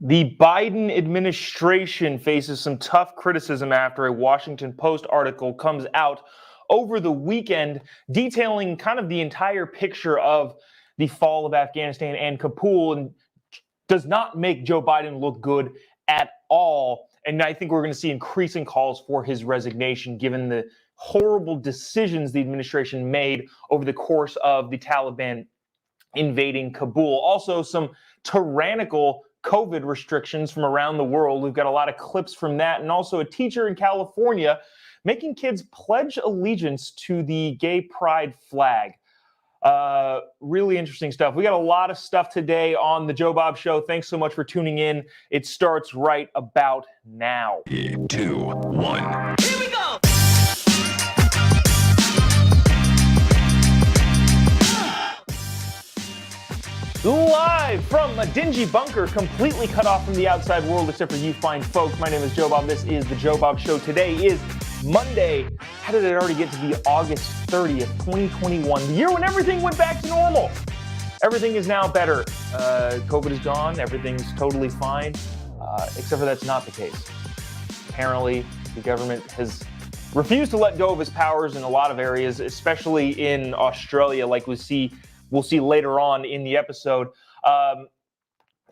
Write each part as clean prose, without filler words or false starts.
The Biden administration faces some tough criticism after a Washington Post article comes out over the weekend detailing kind of the entire picture of the fall of Afghanistan and Kabul, and does not make Joe Biden look good at all. And I think we're going to see increasing calls for his resignation given the horrible decisions the administration made over the course of the Taliban invading Kabul. Also, some tyrannical COVID restrictions from around the world. We've got a lot of clips from that. And also a teacher in California making kids pledge allegiance to the gay pride flag. Really interesting stuff. We got a lot of stuff today on the Jobob Show. Thanks so much for tuning in. It starts right about now. 3, 2, 1. Here we go. Live from a dingy bunker, completely cut off from the outside world, except for you fine folks. My name is Jobob. This is the Jobob Show. Today is Monday. How did it already get to be August 30th, 2021? The year when everything went back to normal. Everything is now better. COVID is gone. Everything's totally fine, except for that's not the case. Apparently, the government has refused to let go of its powers in a lot of areas, especially in Australia, like we'll see later on in the episode.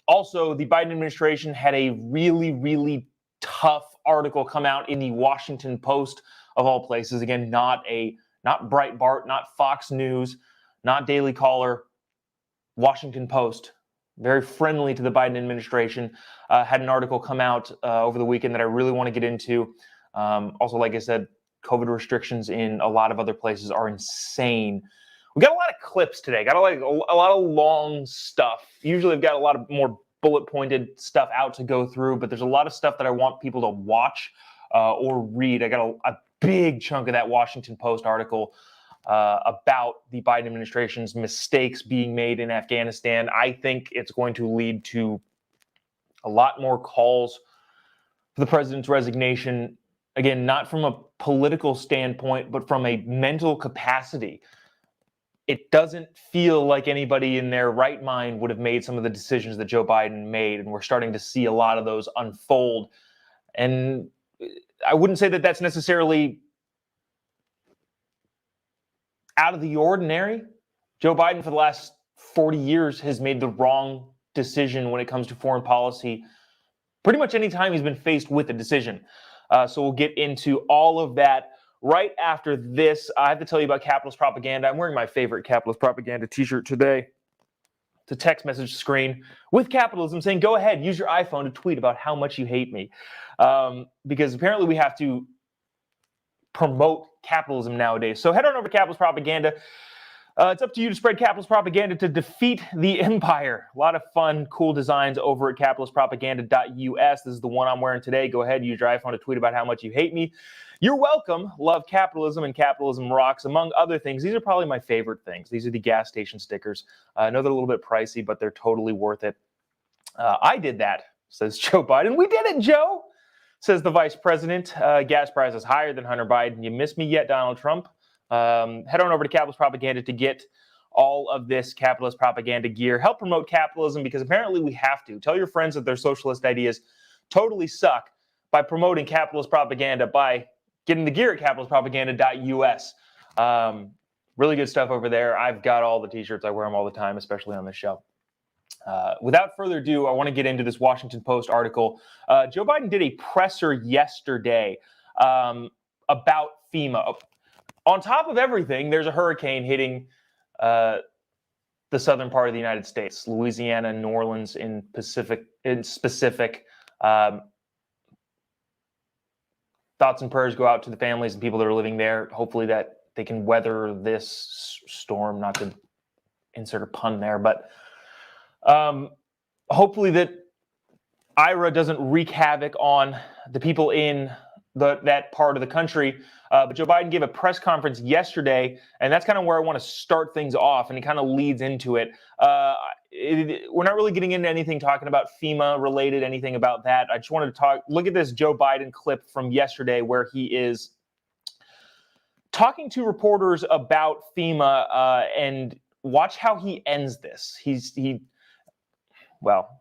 Also, the Biden administration had a really, really tough article come out in the Washington Post, of all places. Again, not Breitbart, not Fox News, not Daily Caller, Washington Post. Very friendly to the Biden administration. Had an article come out over the weekend that I really want to get into. Also, like I said, COVID restrictions in a lot of other places are insane. We got a lot of clips today. Got a lot of long stuff. Usually I've got a lot of more bullet pointed stuff out to go through, but there's a lot of stuff that I want people to watch or read. I got a big chunk of that Washington Post article about the Biden administration's mistakes being made in Afghanistan. I think it's going to lead to a lot more calls for the president's resignation. Again, not from a political standpoint, but from a mental capacity. It doesn't feel like anybody in their right mind would have made some of the decisions that Joe Biden made, and we're starting to see a lot of those unfold. And I wouldn't say that that's necessarily out of the ordinary. Joe Biden, for the last 40 years, has made the wrong decision when it comes to foreign policy pretty much any time he's been faced with a decision. So we'll get into all of that right after this. I have to tell you about capitalist propaganda. I'm wearing my favorite capitalist propaganda t-shirt today. It's a text message screen with capitalism saying, go ahead, use your iPhone to tweet about how much you hate me. Because apparently we have to promote capitalism nowadays. So head on over to capitalist propaganda. It's up to you to spread capitalist propaganda to defeat the empire. A lot of fun, cool designs over at capitalistpropaganda.us. This is the one I'm wearing today. Go ahead, use your iPhone to tweet about how much you hate me. You're welcome. Love capitalism and capitalism rocks, among other things. These are probably my favorite things. These are the gas station stickers. I know they're a little bit pricey, but they're totally worth it. I did that, says Joe Biden. We did it, Joe, says the vice president. Gas prices higher than Hunter Biden. You miss me yet, Donald Trump? Head on over to Capitalist Propaganda to get all of this capitalist propaganda gear. Help promote capitalism, because apparently we have to. Tell your friends that their socialist ideas totally suck by promoting capitalist propaganda, by getting the gear at capitalistpropaganda.us. Really good stuff over there. I've got all the t-shirts. I wear them all the time, especially on this show. Without further ado, I want to get into this Washington Post article. Joe Biden did a presser yesterday about FEMA. On top of everything, there's a hurricane hitting the southern part of the United States, Louisiana, New Orleans in specific. Thoughts and prayers go out to the families and people that are living there. Hopefully that they can weather this storm, not to insert a pun there, but hopefully that Ira doesn't wreak havoc on the people in that part of the country. But Joe Biden gave a press conference yesterday, and that's kind of where I want to start things off, and it kind of leads into it. We're not really getting into anything talking about FEMA related, anything about that. I just wanted to look at this Joe Biden clip from yesterday where he is talking to reporters about FEMA, and watch how he ends this. Well,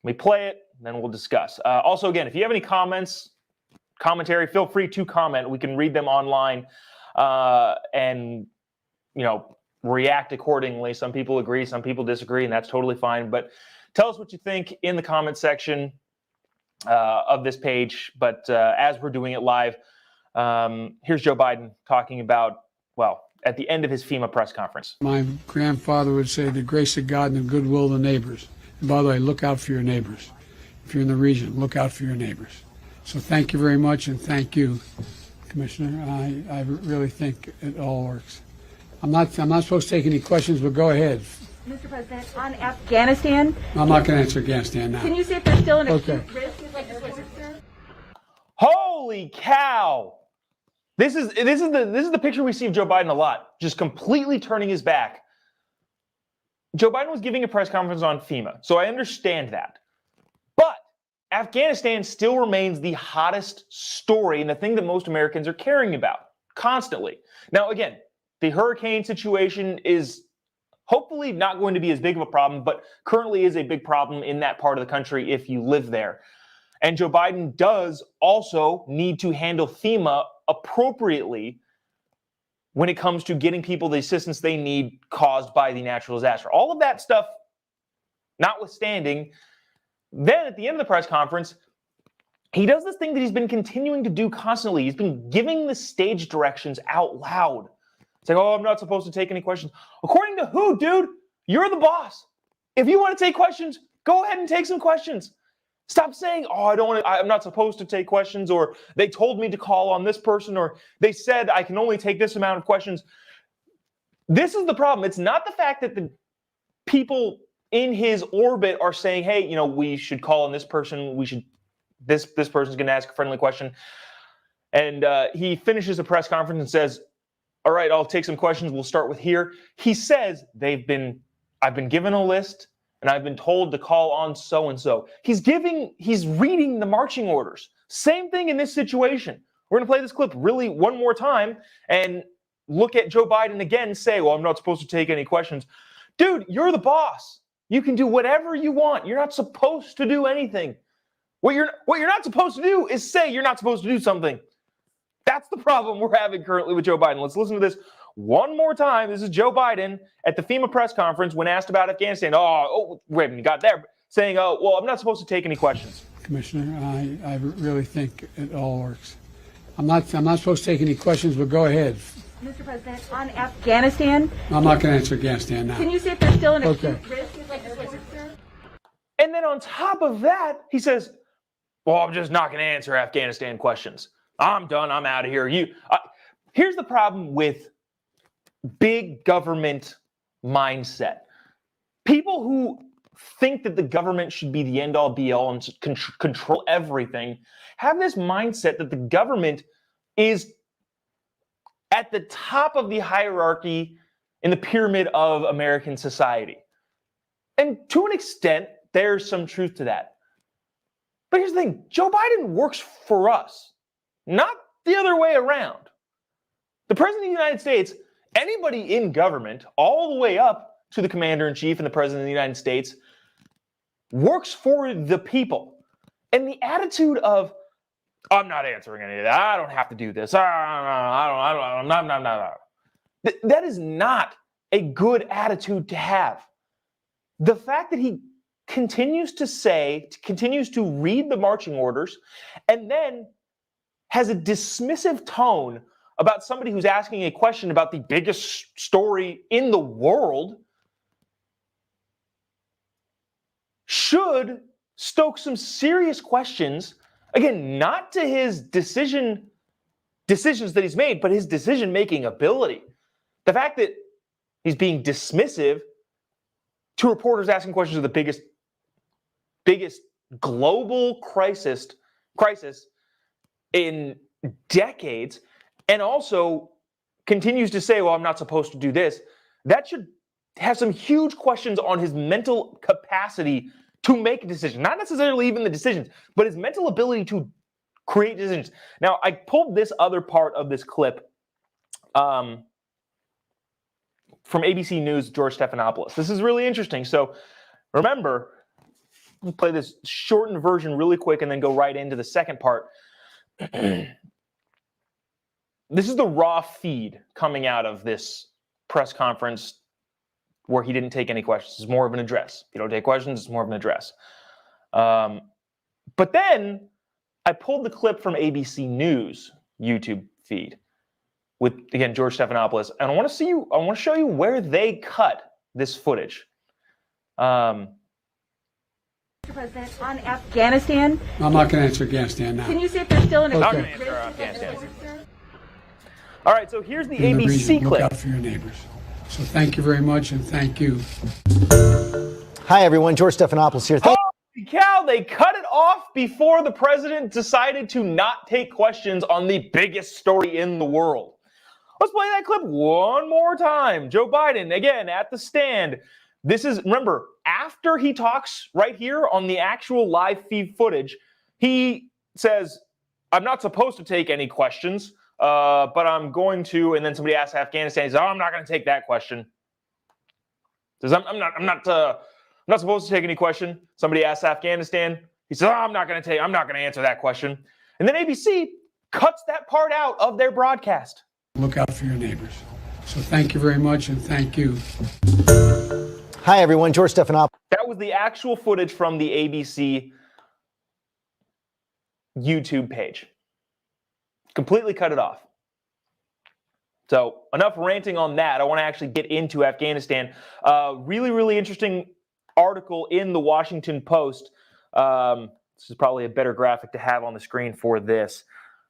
let me play it. then we'll discuss. Also, again, if you have any commentary, feel free to comment. We can read them online and, react accordingly. Some people agree, some people disagree, and that's totally fine. But tell us what you think in the comment section of this page. But as we're doing it live, here's Joe Biden talking about, at the end of his FEMA press conference. My grandfather would say, the grace of God and the goodwill of the neighbors. And by the way, look out for your neighbors. If you're in the region, look out for your neighbors. So thank you very much, and thank you, Commissioner. I really think it all works. I'm not supposed to take any questions, but go ahead. Mr. President, on Afghanistan. I'm not going to answer Afghanistan now. Can you see if there's still an Okay. acute risk? Holy cow! This is the picture we see of Joe Biden a lot, just completely turning his back. Joe Biden was giving a press conference on FEMA, so I understand that. But Afghanistan still remains the hottest story and the thing that most Americans are caring about constantly. Now, again, the hurricane situation is hopefully not going to be as big of a problem, but currently is a big problem in that part of the country if you live there. And Joe Biden does also need to handle FEMA appropriately when it comes to getting people the assistance they need caused by the natural disaster. All of that stuff notwithstanding, then at the end of the press conference, he does this thing that he's been continuing to do constantly. He's been giving the stage directions out loud. It's like, oh, I'm not supposed to take any questions. According to who, dude? You're the boss. If you want to take questions, go ahead and take some questions. Stop saying, oh, I'm not supposed to take questions, or they told me to call on this person, or they said I can only take this amount of questions. This is the problem. It's not the fact that the people in his orbit are saying, hey, we should call on this person. This person's going to ask a friendly question. And he finishes a press conference and says, all right, I'll take some questions. We'll start with here. He says I've been given a list, and I've been told to call on so-and-so. He's reading the marching orders. Same thing in this situation. We're going to play this clip really one more time and look at Joe Biden again say, well, I'm not supposed to take any questions. Dude, you're the boss. You can do whatever you want. You're not supposed to do anything. What you're not supposed to do is say you're not supposed to do something. That's the problem we're having currently with Joe Biden. Let's listen to this one more time. This is Joe Biden at the FEMA press conference when asked about Afghanistan. Wait, you got there. Saying, well, I'm not supposed to take any questions. Commissioner, I really think it all works. I'm not supposed to take any questions, but go ahead. Mr. President, on Afghanistan. I'm not going to answer Afghanistan now. Can you see if there's still an Okay. acute risk? And then on top of that, he says, well, I'm just not going to answer Afghanistan questions. I'm done. I'm out of here. Here's the problem with big government mindset. People who think that the government should be the end-all be-all and control everything have this mindset that the government is at the top of the hierarchy in the pyramid of American society. And to an extent, there's some truth to that. But here's the thing. Joe Biden works for us, not the other way around. The President of the United States, anybody in government, all the way up to the Commander-in-Chief and the President of the United States, works for the people. And the attitude of, I'm not answering any of that. I don't have to do this. I'm not. That is not a good attitude to have. The fact that he continues to read the marching orders, and then has a dismissive tone about somebody who's asking a question about the biggest story in the world, should stoke some serious questions, again, not to his decisions that he's made, but his decision-making ability. The fact that he's being dismissive to reporters asking questions of the biggest global crisis in decades, and also continues to say, well, I'm not supposed to do this, that should have some huge questions on his mental capacity to make decisions. Not necessarily even the decisions, but his mental ability to create decisions. Now, I pulled this other part of this clip from ABC News, George Stephanopoulos. This is really interesting. So remember, We'll play this shortened version really quick and then go right into the second part. This is the raw feed coming out of this press conference where he didn't take any questions. It's more of an address. If you don't take questions, it's more of an address. But then I pulled the clip from ABC News YouTube feed with, again, George Stephanopoulos, and I want to show you where they cut this footage. Mr. President, on Afghanistan, I'm not going to answer Afghanistan now. can you see if they're still in a Okay. Not going to answer Afghanistan. All right, so here's the In the ABC region, clip. look out for your neighbors. So thank you very much, and thank you. Hi, everyone. George Stephanopoulos here. Holy cow, they cut it off before the president decided to not take questions on the biggest story in the world. Let's play that clip one more time. Joe Biden, again, at the stand. This is, remember, after he talks right here on the actual live feed footage, he says, I'm not supposed to take any questions, but I'm going to, and then somebody asks Afghanistan, he says, oh, I'm not going to take that question. Says, I'm not supposed to take any question. Somebody asks Afghanistan, he says, oh, I'm not going to answer that question. And then ABC cuts that part out of their broadcast. Look out for your neighbors. So thank you very much, and thank you. Hi, everyone. George Stephanopoulos. That was the actual footage from the ABC YouTube page. Completely cut it off. So enough ranting on that. I want to actually get into Afghanistan. Really, really interesting article in the Washington Post. This is probably a better graphic to have on the screen for this.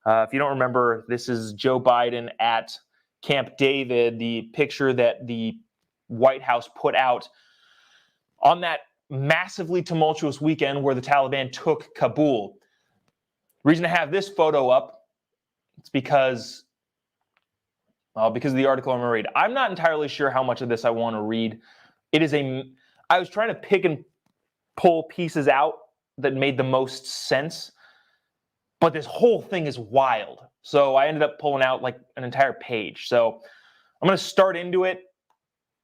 If you don't remember, this is Joe Biden at Camp David, the picture that the White House put out on that massively tumultuous weekend where the Taliban took Kabul. Reason to have this photo up, it's because of the article I'm going to read. I'm not entirely sure how much of this I want to read. I was trying to pick and pull pieces out that made the most sense, but this whole thing is wild. So I ended up pulling out like an entire page. So I'm going to start into it,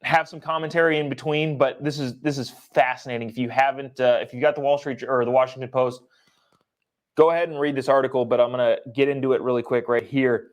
have some commentary in between, but this is fascinating. If you haven't, if you got the Wall Street or the Washington Post, go ahead and read this article, but I'm going to get into it really quick right here.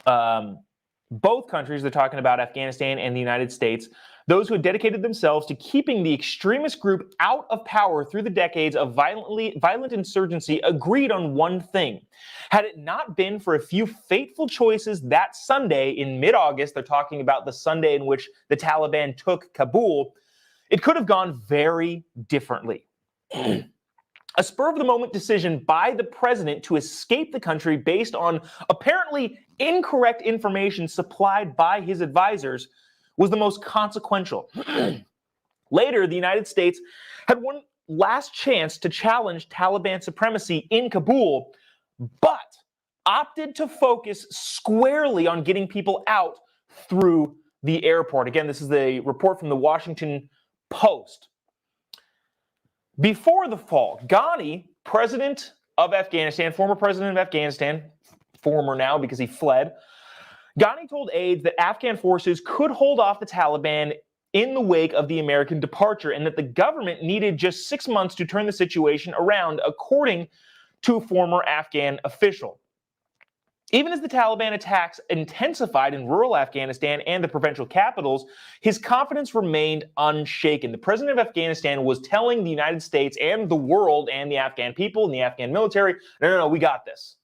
Both countries, they're talking about Afghanistan and the United States, those who had dedicated themselves to keeping the extremist group out of power through the decades of violent insurgency agreed on one thing. Had it not been for a few fateful choices that Sunday in mid-August, they're talking about the Sunday in which the Taliban took Kabul, it could have gone very differently. A spur-of-the-moment decision by the president to escape the country based on apparently incorrect information supplied by his advisors was the most consequential. Later, the United States had one last chance to challenge Taliban supremacy in Kabul, but opted to focus squarely on getting people out through the airport. Again, this is a report from the Washington Post. Before the fall, Ghani, president of Afghanistan, former president of Afghanistan, former now because he fled, Ghani told aides that Afghan forces could hold off the Taliban in the wake of the American departure and that the government needed just 6 months to turn the situation around, according to a former Afghan official. Even as the Taliban attacks intensified in rural Afghanistan and the provincial capitals, his confidence remained unshaken. The president of Afghanistan was telling the United States and the world and the Afghan people and the Afghan military, no, we got this.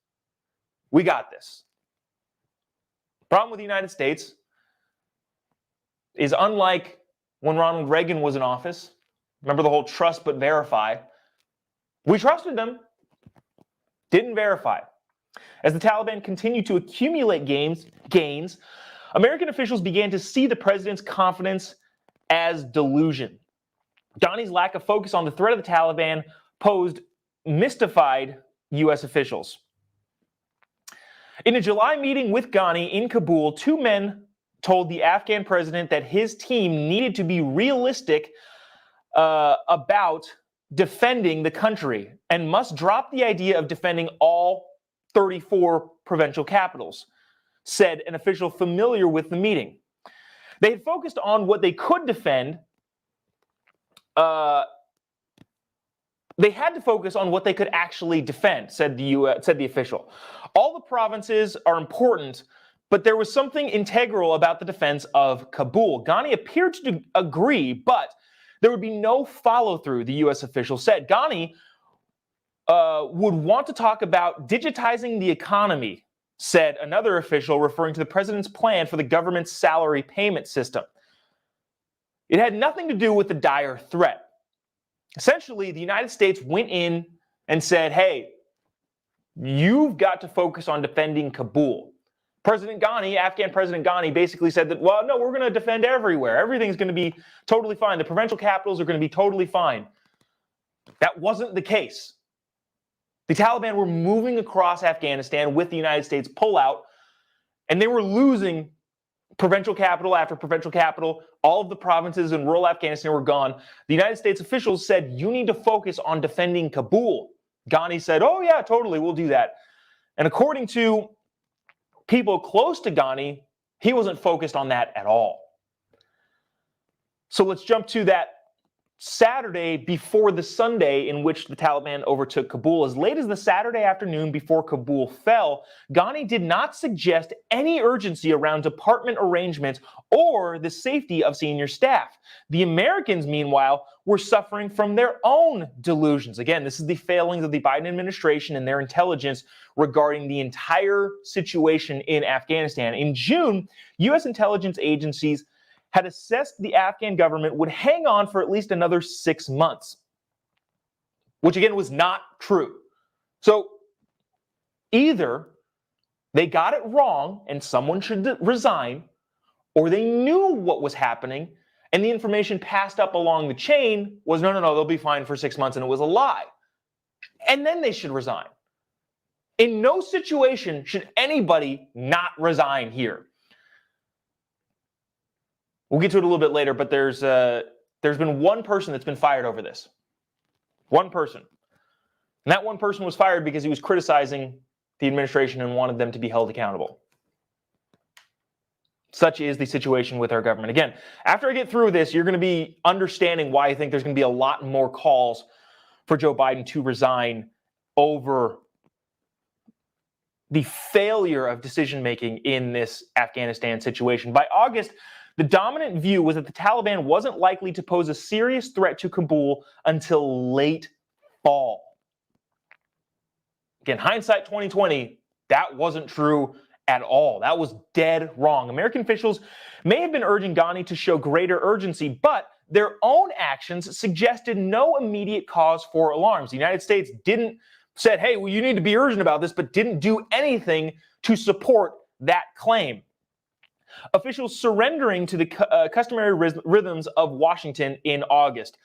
We got this. Problem with the United States is, unlike when Ronald Reagan was in office, remember the whole trust but verify, we trusted them, didn't verify. As the Taliban continued to accumulate gains, American officials began to see the president's confidence as delusion. Ghani's lack of focus on the threat of the Taliban mystified U.S. officials. In a July meeting with Ghani in Kabul, two men told the Afghan president that his team needed to be realistic about defending the country and must drop the idea of defending all 34 provincial capitals, said an official familiar with the meeting. They had focused on what they could defend, they had to focus on what they could actually defend, said the official. All the provinces are important, but there was something integral about the defense of Kabul. Ghani appeared to agree, but there would be no follow-through, the U.S. official said. Ghani would want to talk about digitizing the economy, said another official, referring to the president's plan for the government's salary payment system. It had nothing to do with the dire threat. Essentially, the United States went in and said, hey, you've got to focus on defending Kabul. Afghan President Ghani basically said that, well, no, we're going to defend everywhere. Everything's going to be totally fine. The provincial capitals are going to be totally fine. That wasn't the case. The Taliban were moving across Afghanistan with the United States pullout, and they were losing provincial capital after provincial capital. All of the provinces in rural Afghanistan were gone. The United States officials said, you need to focus on defending Kabul. Ghani said, oh yeah, totally, we'll do that. And according to people close to Ghani, he wasn't focused on that at all. So let's jump to that Saturday before the Sunday in which the Taliban overtook Kabul. As late as the Saturday afternoon before Kabul fell, Ghani did not suggest any urgency around department arrangements or the safety of senior staff. The Americans, meanwhile, were suffering from their own delusions. Again, this is the failings of the Biden administration and their intelligence regarding the entire situation in Afghanistan. In June, U.S. intelligence agencies had assessed the Afghan government would hang on for at least another 6 months, which again was not true. So either they got it wrong and someone should resign, or they knew what was happening and the information passed up along the chain was, no, they'll be fine for 6 months, and it was a lie. And then they should resign. In no situation should anybody not resign here. We'll get to it a little bit later, but there's been one person that's been fired over this. One person. And that one person was fired because he was criticizing the administration and wanted them to be held accountable. Such is the situation with our government. Again, after I get through this, you're going to be understanding why I think there's going to be a lot more calls for Joe Biden to resign over the failure of decision-making in this Afghanistan situation. By August, the dominant view was that the Taliban wasn't likely to pose a serious threat to Kabul until late fall. Again, hindsight 2020, that wasn't true at all. That was dead wrong. American officials may have been urging Ghani to show greater urgency, but their own actions suggested no immediate cause for alarms. The United States said, hey, well, you need to be urgent about this, but didn't do anything to support that claim. Officials surrendering to the customary rhythms of Washington in August.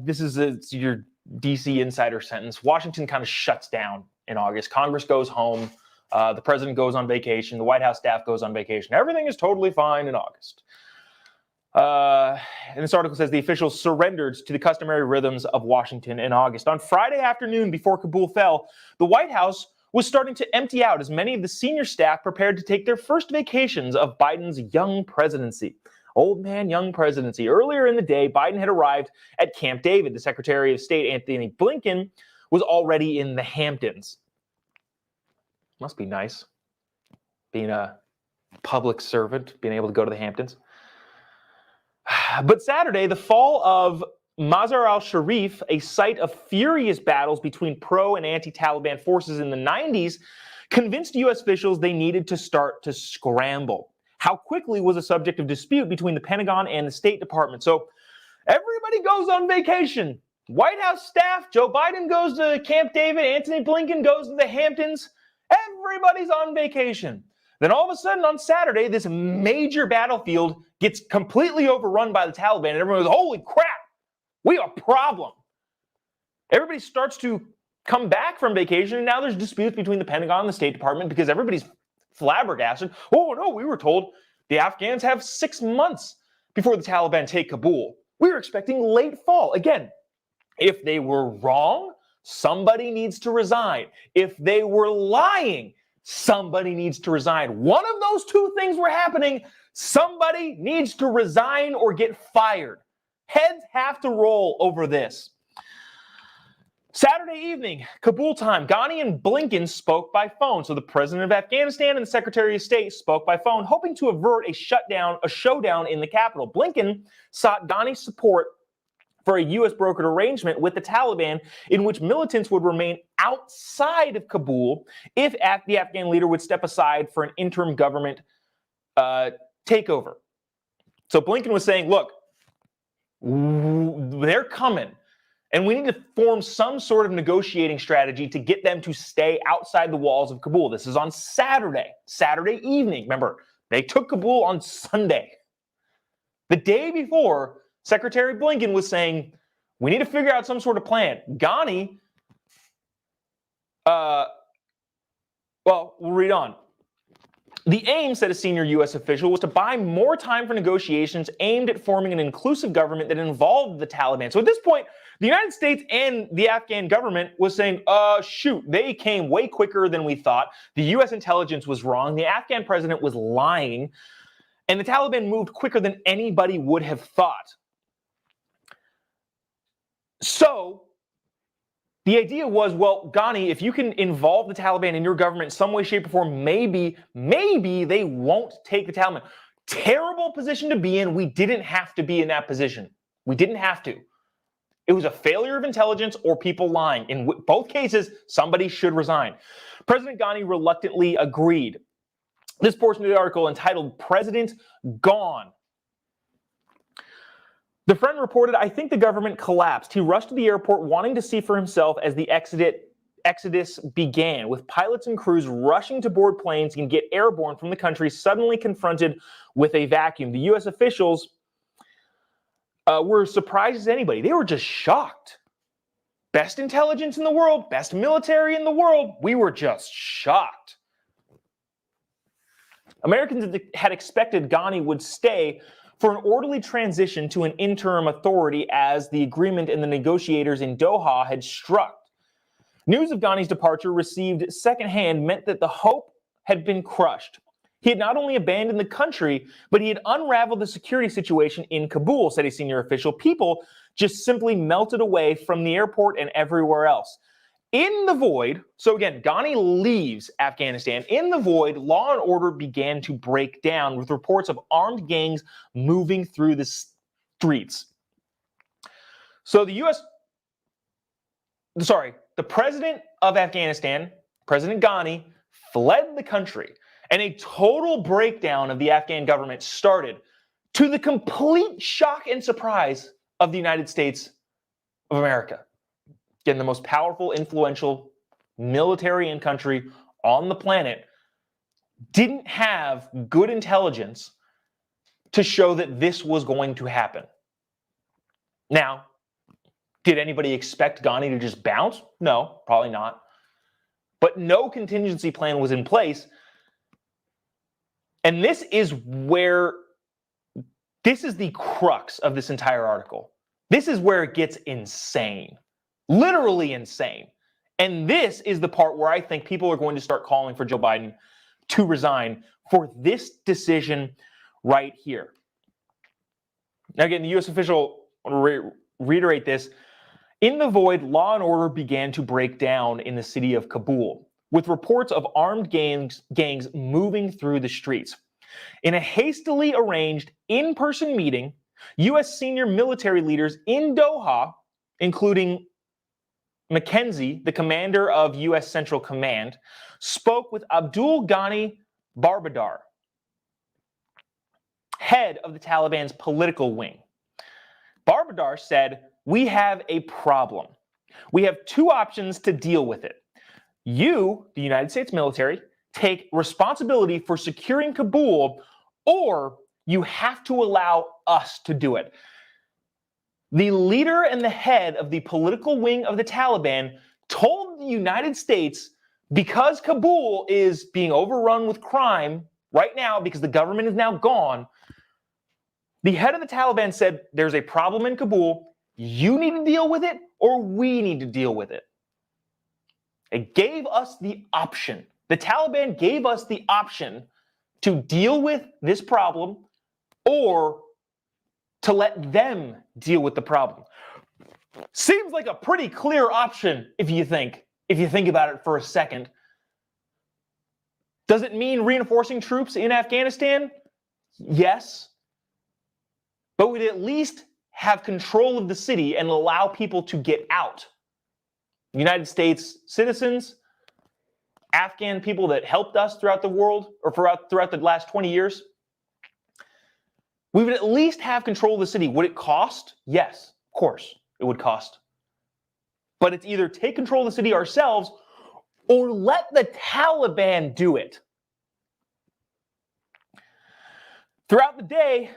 This is your DC insider sentence. Washington kind of shuts down in August. Congress goes home. The president goes on vacation. The White House staff goes on vacation. Everything is totally fine in August. And this article says the officials surrendered to the customary rhythms of Washington in August. On Friday afternoon before Kabul fell, the White House was starting to empty out as many of the senior staff prepared to take their first vacations of Biden's young presidency. Old man, young presidency. Earlier in the day, Biden had arrived at Camp David. The Secretary of State, Anthony Blinken, was already in the Hamptons. Must be nice being a public servant, being able to go to the Hamptons. But Saturday, the fall of Mazar al-Sharif, a site of furious battles between pro and anti-Taliban forces in the 90s, convinced U.S. officials they needed to start to scramble. How quickly was a subject of dispute between the Pentagon and the State Department. So everybody goes on vacation. White House staff, Joe Biden goes to Camp David, Anthony Blinken goes to the Hamptons. Everybody's on vacation. Then all of a sudden on Saturday, this major battlefield gets completely overrun by the Taliban, and everyone goes, holy crap, we have a problem. Everybody starts to come back from vacation, and now there's disputes between the Pentagon and the State Department because everybody's flabbergasted. Oh, no, we were told the Afghans have 6 months before the Taliban take Kabul. We were expecting late fall. Again, if they were wrong, somebody needs to resign. If they were lying, somebody needs to resign. One of those two things were happening. Somebody needs to resign or get fired. Heads have to roll over this. Saturday evening, Kabul time, Ghani and Blinken spoke by phone. So the president of Afghanistan and the Secretary of State spoke by phone, hoping to avert a showdown in the capital. Blinken sought Ghani's support for a U.S. brokered arrangement with the Taliban in which militants would remain outside of Kabul if the Afghan leader would step aside for an interim government takeover. So Blinken was saying, look, they're coming. And we need to form some sort of negotiating strategy to get them to stay outside the walls of Kabul. This is on Saturday evening. Remember, they took Kabul on Sunday. The day before, Secretary Blinken was saying, we need to figure out some sort of plan. Ghani, we'll read on. The aim, said a senior U.S. official, was to buy more time for negotiations aimed at forming an inclusive government that involved the Taliban. So at this point, the United States and the Afghan government was saying, shoot, they came way quicker than we thought. The U.S. intelligence was wrong. The Afghan president was lying. And the Taliban moved quicker than anybody would have thought. So the idea was, well, Ghani, if you can involve the Taliban in your government in some way, shape, or form, maybe they won't take the Taliban. Terrible position to be in. We didn't have to be in that position. We didn't have to. It was a failure of intelligence or people lying. In both cases, somebody should resign. President Ghani reluctantly agreed. This portion of the article entitled President Gone. The friend reported, I think the government collapsed. He rushed to the airport wanting to see for himself as the exodus began, with pilots and crews rushing to board planes and get airborne from the country, suddenly confronted with a vacuum. The U.S. officials were surprised as anybody. They were just shocked. Best intelligence in the world, best military in the world. We were just shocked. Americans had expected Ghani would stay for an orderly transition to an interim authority as the agreement and the negotiators in Doha had struck. News of Ghani's departure received secondhand meant that the hope had been crushed. He had not only abandoned the country, but he had unraveled the security situation in Kabul, said a senior official. People just simply melted away from the airport and everywhere else. In the void, so again, Ghani leaves Afghanistan. In the void, law and order began to break down with reports of armed gangs moving through the streets. So the president of Afghanistan, President Ghani, fled the country. And a total breakdown of the Afghan government started, to the complete shock and surprise of the United States of America. Again, the most powerful, influential military and country on the planet didn't have good intelligence to show that this was going to happen. Now, did anybody expect Ghani to just bounce? No, probably not. But no contingency plan was in place. And this is the crux of this entire article. This is where it gets insane, literally insane. And this is the part where I think people are going to start calling for Joe Biden to resign for this decision right here. Now, again, the U.S. official, I want to reiterate this. In the void, law and order began to break down in the city of Kabul, with reports of armed gangs moving through the streets. In a hastily arranged in-person meeting, U.S. senior military leaders in Doha, including McKenzie, the commander of U.S. Central Command, spoke with Abdul Ghani Barbadar, head of the Taliban's political wing. Barbadar said, "We have a problem. We have two options to deal with it. You, the United States military, take responsibility for securing Kabul, or you have to allow us to do it." The leader and the head of the political wing of the Taliban told the United States, because Kabul is being overrun with crime right now because the government is now gone, the head of the Taliban said, there's a problem in Kabul. You need to deal with it, or we need to deal with it. It gave us the option. The Taliban gave us the option to deal with this problem or to let them deal with the problem. Seems like a pretty clear option if you think about it for a second. Does it mean reinforcing troops in Afghanistan? Yes. But we'd at least have control of the city and allow people to get out. United States citizens, Afghan people that helped us throughout the world, or throughout the last 20 years, we would at least have control of the city. Would it cost? Yes, of course it would cost. But it's either take control of the city ourselves or let the Taliban do it. Throughout the day,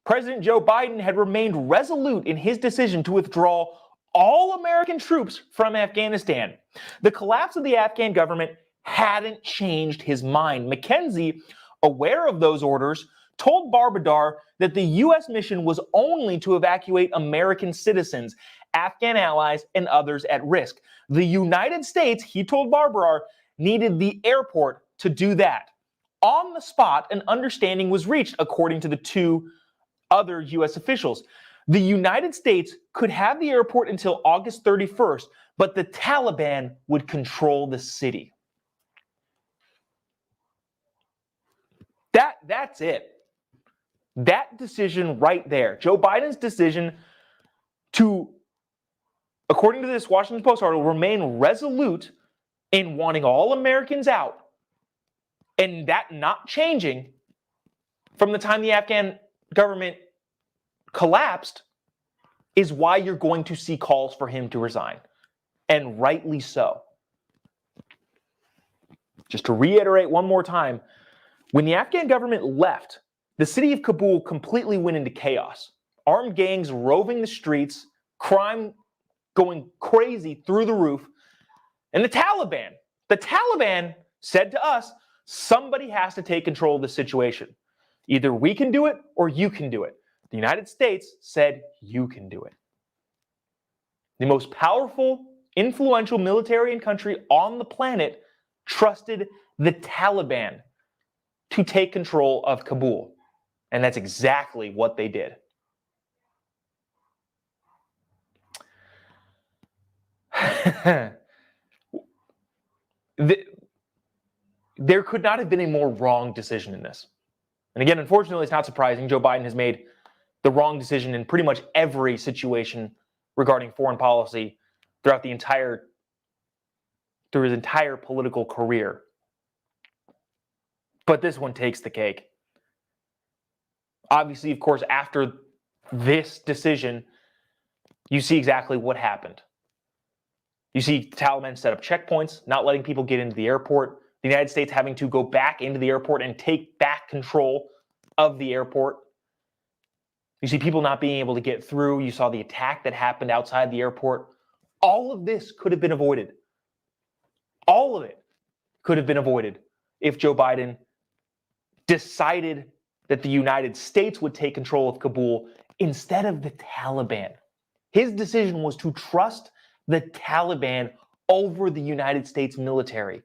President Joe Biden had remained resolute in his decision to withdraw all American troops from Afghanistan. The collapse of the Afghan government hadn't changed his mind. McKenzie, aware of those orders, told Barbadar that the U.S. mission was only to evacuate American citizens, Afghan allies, and others at risk. The United States, he told Barbadar, needed the airport to do that. On the spot, an understanding was reached, according to the two other U.S. officials. The United States could have the airport until August 31st, but the Taliban would control the city. That's it. That decision right there, Joe Biden's decision to, according to this Washington Post article, remain resolute in wanting all Americans out, and that not changing from the time the Afghan government collapsed, is why you're going to see calls for him to resign, and rightly so. Just to reiterate one more time, when the Afghan government left, the city of Kabul completely went into chaos. Armed gangs roving the streets, crime going crazy through the roof, and the Taliban said to us, somebody has to take control of the situation. Either we can do it or you can do it. The United States said you can do it. The most powerful, influential military and country on the planet trusted the Taliban to take control of Kabul. And that's exactly what they did. There could not have been a more wrong decision in this. And again, unfortunately, it's not surprising. Joe Biden has made the wrong decision in pretty much every situation regarding foreign policy through his entire political career. But this one takes the cake. Obviously, of course, after this decision, you see exactly what happened. You see the Taliban set up checkpoints, not letting people get into the airport. The United States having to go back into the airport and take back control of the airport. You see people not being able to get through. You saw the attack that happened outside the airport. All of this could have been avoided. All of it could have been avoided if Joe Biden decided that the United States would take control of Kabul instead of the Taliban. His decision was to trust the Taliban over the United States military.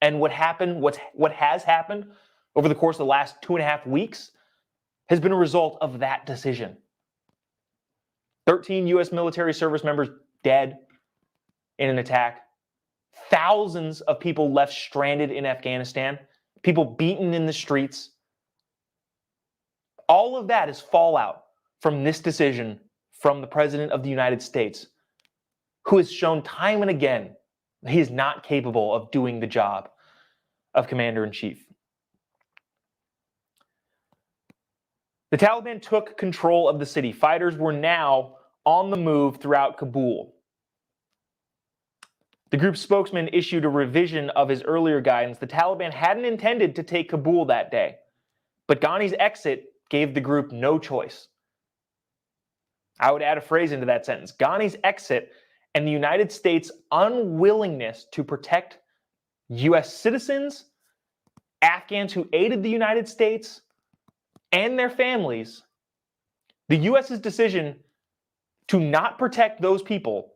And what has happened over the course of the last 2.5 weeks has been a result of that decision. 13 U.S. military service members dead in an attack. Thousands of people left stranded in Afghanistan. People beaten in the streets. All of that is fallout from this decision from the President of the United States, who has shown time and again that he is not capable of doing the job of Commander-in-Chief. The Taliban took control of the city. Fighters were now on the move throughout Kabul. The group's spokesman issued a revision of his earlier guidance. The Taliban hadn't intended to take Kabul that day, but Ghani's exit gave the group no choice. I would add a phrase into that sentence. Ghani's exit and the United States' unwillingness to protect U.S. citizens, Afghans who aided the United States, and their families, the U.S.'s decision to not protect those people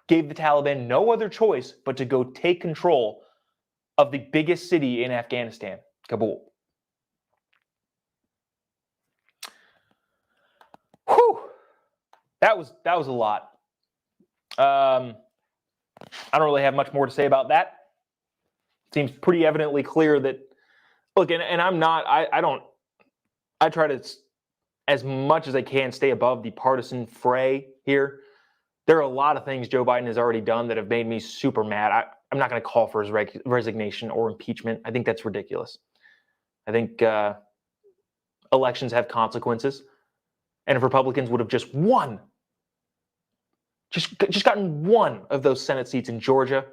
gave the Taliban no other choice but to go take control of the biggest city in Afghanistan, Kabul. Whew. that was a lot. I don't really have much more to say about that. Seems pretty evidently clear that, look, and I'm not, I try to, as much as I can, stay above the partisan fray here. There are a lot of things Joe Biden has already done that have made me super mad. I'm not going to call for his resignation or impeachment. I think that's ridiculous. I think elections have consequences. And if Republicans would have just won, just gotten one of those Senate seats in Georgia,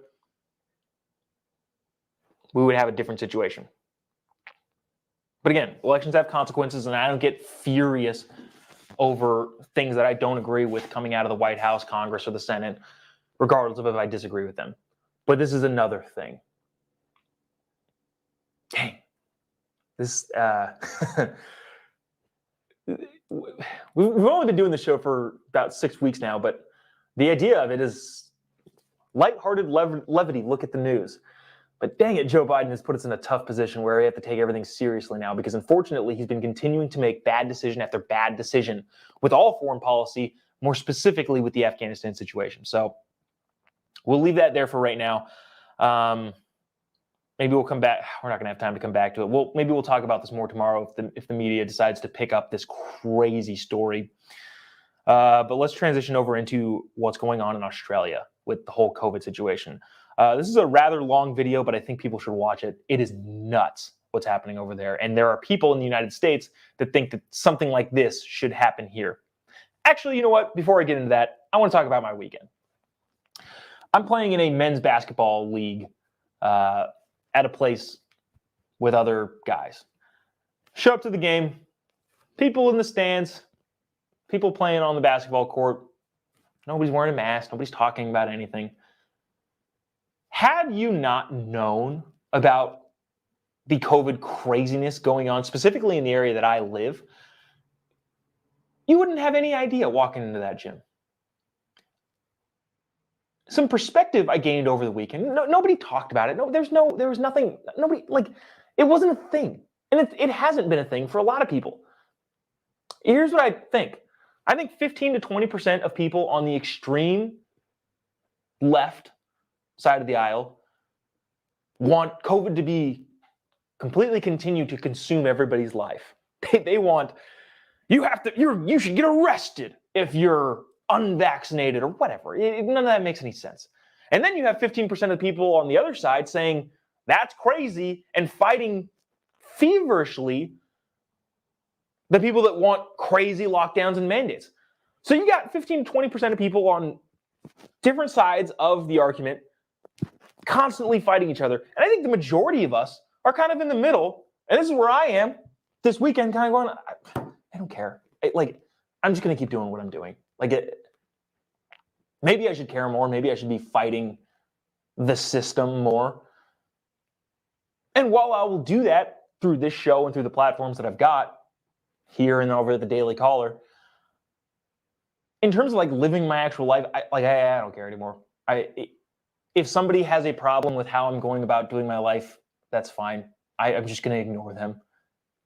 we would have a different situation. But again, elections have consequences, and I don't get furious over things that I don't agree with coming out of the White House, Congress, or the Senate, regardless of if I disagree with them. But this is another thing. Dang. This, we've only been doing the show for about 6 weeks now, but the idea of it is lighthearted levity. Look at the news. But dang it, Joe Biden has put us in a tough position where we have to take everything seriously now, because unfortunately he's been continuing to make bad decision after bad decision with all foreign policy, more specifically with the Afghanistan situation. So we'll leave that there for right now. Maybe we'll come back. We're not going to have time to come back to it. Maybe we'll talk about this more tomorrow if the media decides to pick up this crazy story. But let's transition over into what's going on in Australia with the whole COVID situation. This is a rather long video, but I think people should watch it. It is nuts what's happening over there. And there are people in the United States that think that something like this should happen here. Actually, you know what? Before I get into that, I want to talk about my weekend. I'm playing in a men's basketball league at a place with other guys. Show up to the game, people in the stands, people playing on the basketball court. Nobody's wearing a mask. Nobody's talking about anything. Had you not known about the COVID craziness going on, specifically in the area that I live, you wouldn't have any idea walking into that gym. Some perspective I gained over the weekend. Nobody talked about it. There was nothing. Nobody, it wasn't a thing. And it hasn't been a thing for a lot of people. Here's what I think. I think 15 to 20% of people on the extreme left side of the aisle want COVID to be completely continue to consume everybody's life. They want, you should get arrested if you're unvaccinated or whatever. None of that makes any sense. And then you have 15% of people on the other side saying that's crazy and fighting feverishly the people that want crazy lockdowns and mandates. So you got 15 to 20% of people on different sides of the argument constantly fighting each other. And I think the majority of us are kind of in the middle. And this is where I am this weekend, kind of going, I don't care. I'm just going to keep doing what I'm doing. Maybe I should care more. Maybe I should be fighting the system more. And while I will do that through this show and through the platforms that I've got here and over at the Daily Caller, in terms of living my actual life, I don't care anymore. If somebody has a problem with how I'm going about doing my life, that's fine. I'm just going to ignore them.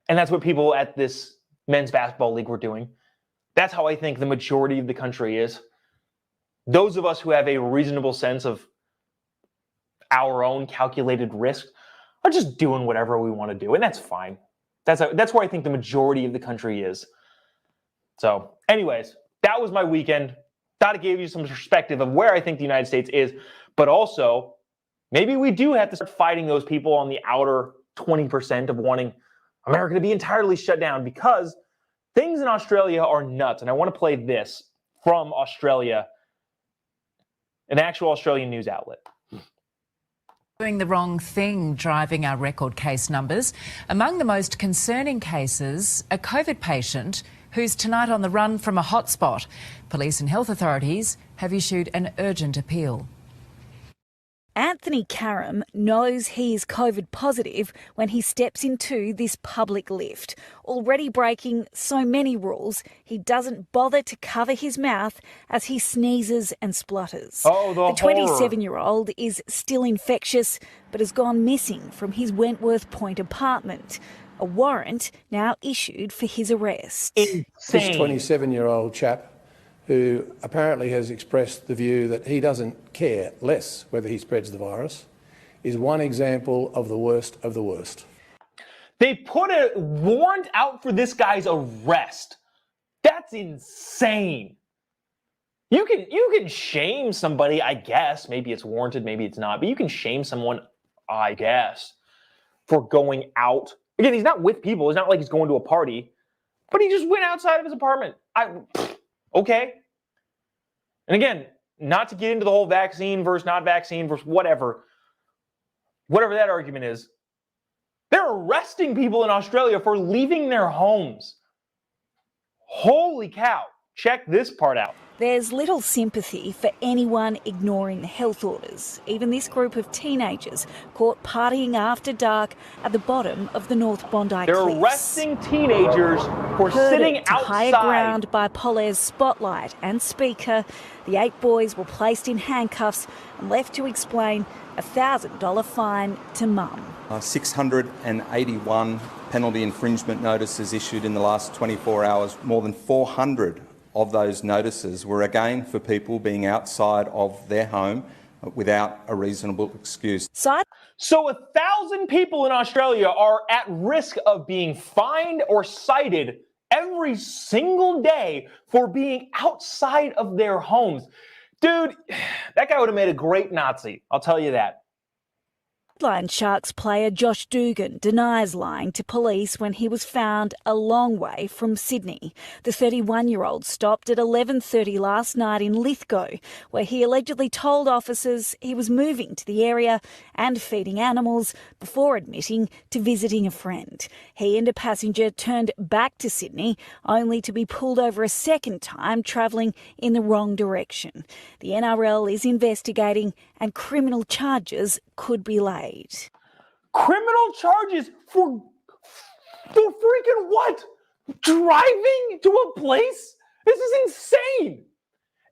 And that's what people at this men's basketball league were doing. That's how I think the majority of the country is. Those of us who have a reasonable sense of our own calculated risk are just doing whatever we want to do, and that's fine. That's where I think the majority of the country is. So, anyways, that was my weekend. Thought it gave you some perspective of where I think the United States is, but also maybe we do have to start fighting those people on the outer 20% of wanting America to be entirely shut down, because things in Australia are nuts. And I want to play this from Australia, an actual Australian news outlet. Doing the wrong thing, driving our record case numbers. Among the most concerning cases, a COVID patient who's tonight on the run from a hotspot. Police and health authorities have issued an urgent appeal. Anthony Karam knows he is COVID positive when he steps into this public lift. Already breaking so many rules, he doesn't bother to cover his mouth as he sneezes and splutters. Oh, the 27-year-old is still infectious but has gone missing from his Wentworth Point apartment. A warrant now issued for his arrest. Insane. This 27-year-old chap who apparently has expressed the view that he doesn't care less whether he spreads the virus, is one example of the worst of the worst. They put a warrant out for this guy's arrest. That's insane. You can shame somebody, I guess. Maybe it's warranted, maybe it's not. But you can shame someone, I guess, for going out. Again, he's not with people. It's not like he's going to a party. But he just went outside of his apartment. Okay. And again, not to get into the whole vaccine versus not vaccine versus whatever that argument is, they're arresting people in Australia for leaving their homes. Holy cow. Check this part out. There's little sympathy for anyone ignoring the health orders. Even this group of teenagers caught partying after dark at the bottom of the North Bondi They're Cliffs. arresting teenagers for sitting To higher outside. ground by Polaire's spotlight and speaker, the 8 boys were placed in handcuffs and left to explain a $1,000 fine to mum. 681 penalty infringement notices issued in the last 24 hours. More than 400 of those notices were again for people being outside of their home without a reasonable excuse. So 1,000 people in Australia are at risk of being fined or cited every single day for being outside of their homes. Dude, that guy would have made a great Nazi. I'll tell you that. Line Sharks player Josh Dugan denies lying to police when he was found a long way from Sydney. The 31-year-old stopped at 11:30 last night in Lithgow, where he allegedly told officers he was moving to the area and feeding animals before admitting to visiting a friend. He and a passenger turned back to Sydney, only to be pulled over a second time, travelling in the wrong direction. The NRL is investigating and criminal charges could be laid. Criminal charges for freaking what? Driving to a place? This is insane.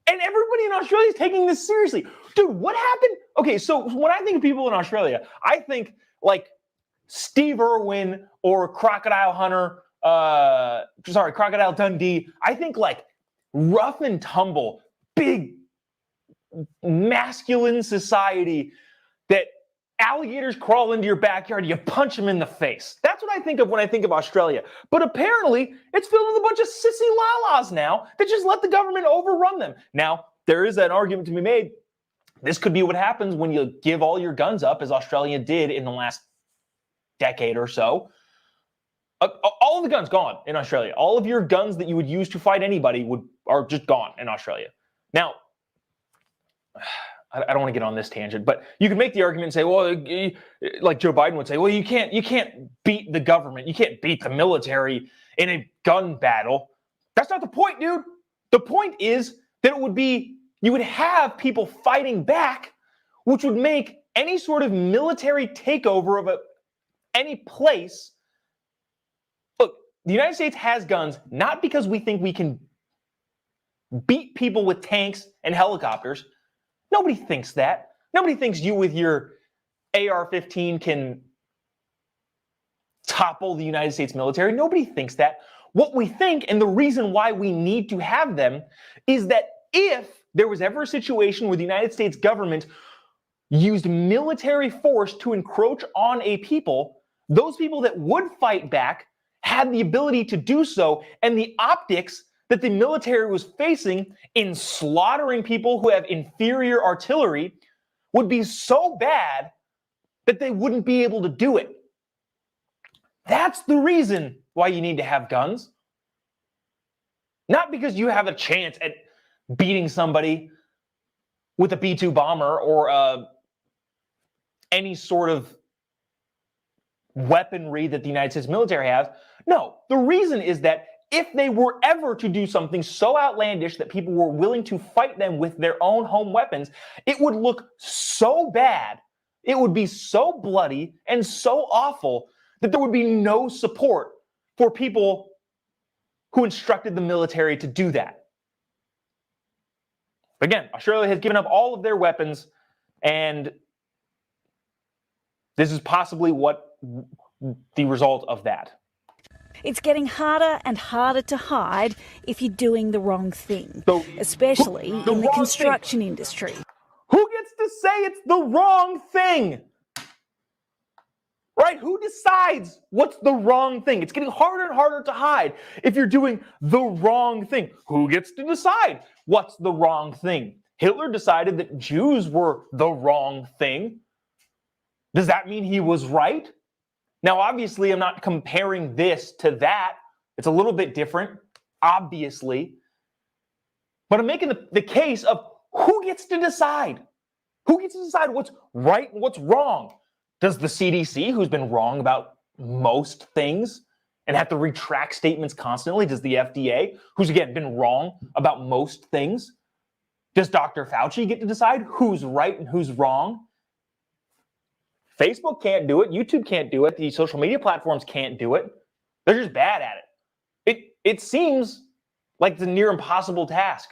And everybody in Australia is taking this seriously. Dude, what happened? Okay, so when I think of people in Australia, I think like Steve Irwin or Crocodile Dundee. I think like rough and tumble, big masculine society that alligators crawl into your backyard, you punch them in the face. That's what I think of when I think of Australia. But apparently, it's filled with a bunch of sissy lalas now that just let the government overrun them. Now, there is an argument to be made. This could be what happens when you give all your guns up, as Australia did in the last decade or so. All of the guns gone in Australia. All of your guns that you would use to fight anybody are just gone in Australia. Now, I don't want to get on this tangent, but you could make the argument and say, well, like Joe Biden would say, well, you can't beat the government. You can't beat the military in a gun battle. That's not the point, dude. The point is that you would have people fighting back, which would make any sort of military takeover of any place. Look, the United States has guns, not because we think we can beat people with tanks and helicopters. Nobody thinks that. Nobody thinks you with your AR-15 can topple the United States military. Nobody thinks that. What we think, and the reason why we need to have them, is that if there was ever a situation where the United States government used military force to encroach on a people, those people that would fight back had the ability to do so, and the optics that the military was facing in slaughtering people who have inferior artillery would be so bad that they wouldn't be able to do it. That's the reason why you need to have guns. Not because you have a chance at beating somebody with a B-2 bomber or any sort of weaponry that the United States military has. No, the reason is that if they were ever to do something so outlandish that people were willing to fight them with their own home weapons, it would look so bad, it would be so bloody and so awful that there would be no support for people who instructed the military to do that. Again, Australia has given up all of their weapons, and this is possibly what the result of that. It's getting harder and harder to hide if you're doing the wrong thing, So, especially the in the wrong construction industry. Who gets to say it's the wrong thing? Right? Who decides what's the wrong thing? It's getting harder and harder to hide if you're doing the wrong thing. Who gets to decide what's the wrong thing? Hitler decided that Jews were the wrong thing. Does that mean he was right? Now, obviously, I'm not comparing this to that. It's a little bit different, obviously. But I'm making the case of who gets to decide? Who gets to decide what's right and what's wrong? Does the CDC, who's been wrong about most things and have to retract statements constantly? Does the FDA, who's again been wrong about most things? Does Dr. Fauci get to decide who's right and who's wrong? Facebook can't do it. YouTube can't do it. The social media platforms can't do it. They're just bad at it. It seems like it's a near impossible task.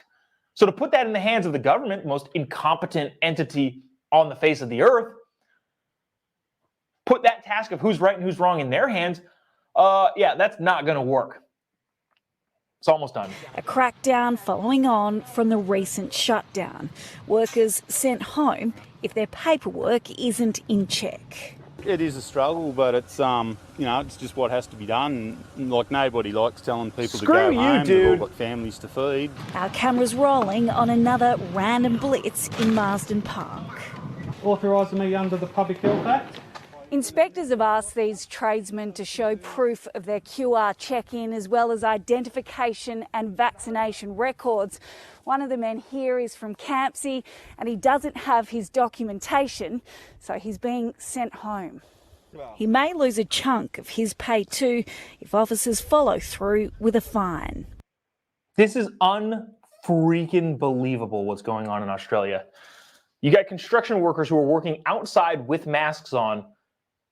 So to put that in the hands of the government, the most incompetent entity on the face of the earth, put that task of who's right and who's wrong in their hands, yeah, that's not going to work. It's almost done. A crackdown following on from the recent shutdown. Workers sent home if their paperwork isn't in check. It is a struggle, but it's it's just what has to be done. Like, nobody likes telling people to go home. They've all got families to feed. Our cameras rolling on another random blitz in Marsden Park. Authorising me under the Public Health Act. Inspectors have asked these tradesmen to show proof of their QR check-in as well as identification and vaccination records. One of the men here is from Campsie and he doesn't have his documentation, so he's being sent home. He may lose a chunk of his pay too if officers follow through with a fine. This is unfreaking believable what's going on in Australia. You got construction workers who are working outside with masks on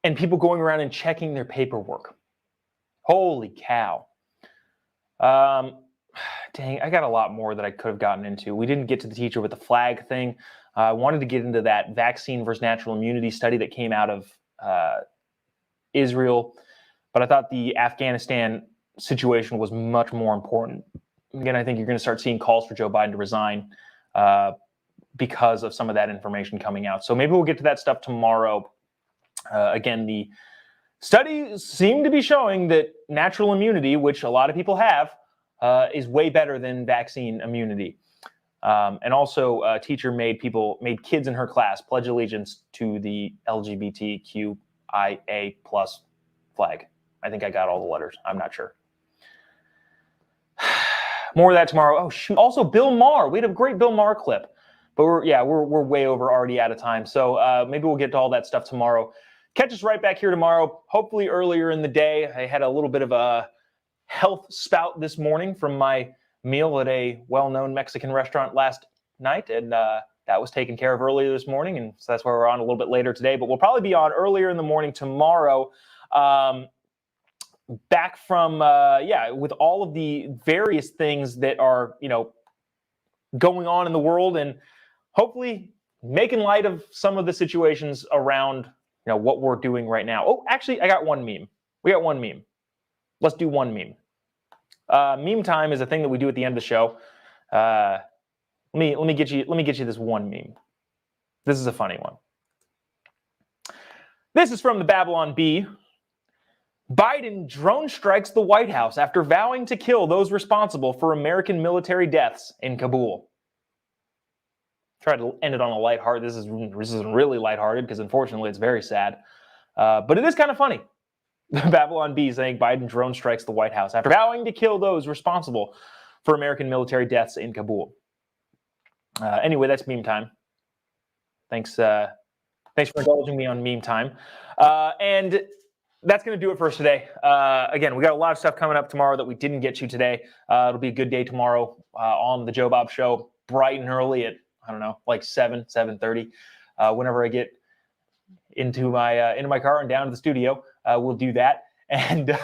and people going around and checking their paperwork. Holy cow. Dang, I got a lot more that I could have gotten into. We didn't get to the teacher with the flag thing. I wanted to get into that vaccine versus natural immunity study that came out of Israel, but I thought the Afghanistan situation was much more important. Again, I think you're going to start seeing calls for Joe Biden to resign because of some of that information coming out. So maybe we'll get to that stuff tomorrow. Again, the studies seem to be showing that natural immunity, which a lot of people have, is way better than vaccine immunity. And also, a teacher made kids in her class pledge allegiance to the LGBTQIA+ flag. I think I got all the letters. I'm not sure. More of that tomorrow. Oh shoot! Also, Bill Maher. We had a great Bill Maher clip, but we're way over, already out of time. So maybe we'll get to all that stuff tomorrow. Catch us right back here tomorrow, hopefully earlier in the day. I had a little bit of a health spout this morning from my meal at a well-known Mexican restaurant last night, and that was taken care of earlier this morning, and so that's why we're on a little bit later today. But we'll probably be on earlier in the morning tomorrow, back from with all of the various things that are going on in the world, and hopefully making light of some of the situations around what we're doing right now. Oh, actually, I got one meme. We got one meme. Let's do one meme. Meme time is a thing that we do at the end of the show. Let me get you this one meme. This is a funny one. This is from the Babylon Bee. Biden drone strikes the White House after vowing to kill those responsible for American military deaths in Kabul. Tried to end it on a lighthearted. This isn't really lighthearted because unfortunately it's very sad. But it is kind of funny. The Babylon Bee saying Biden drone strikes the White House after vowing to kill those responsible for American military deaths in Kabul. Anyway, that's meme time. Thanks for indulging me on meme time. And that's going to do it for us today. Again, we got a lot of stuff coming up tomorrow that we didn't get to today. It'll be a good day tomorrow on the Jobob Show, bright and early at, I don't know, like 7:30. Whenever I get into my car and down to the studio, we'll do that. And if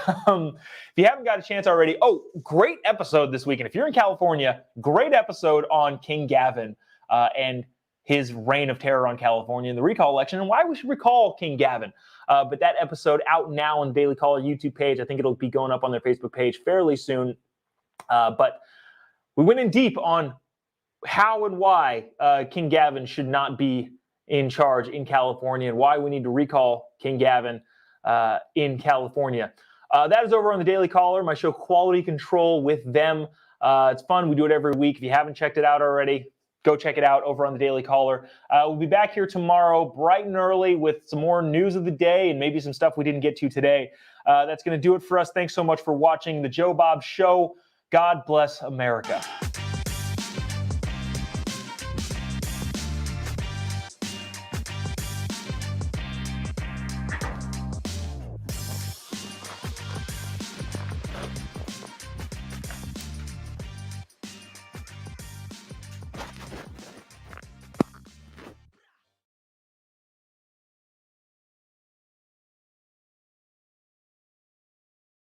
you haven't got a chance already, great episode this week. And if you're in California, great episode on King Gavin. And his reign of terror on California in the recall election and why we should recall King Gavin. But that episode out now on the Daily Caller YouTube page. I think it'll be going up on their Facebook page fairly soon. But we went in deep on how and why King Gavin should not be in charge in California and why we need to recall King Gavin in California. That is over on the Daily Caller, my show Quality Control with them. It's fun. We do it every week. If you haven't checked it out already, go check it out over on the Daily Caller. We'll be back here tomorrow bright and early with some more news of the day and maybe some stuff we didn't get to today. That's going to do it for us. Thanks so much for watching the Jobob Show. God bless America.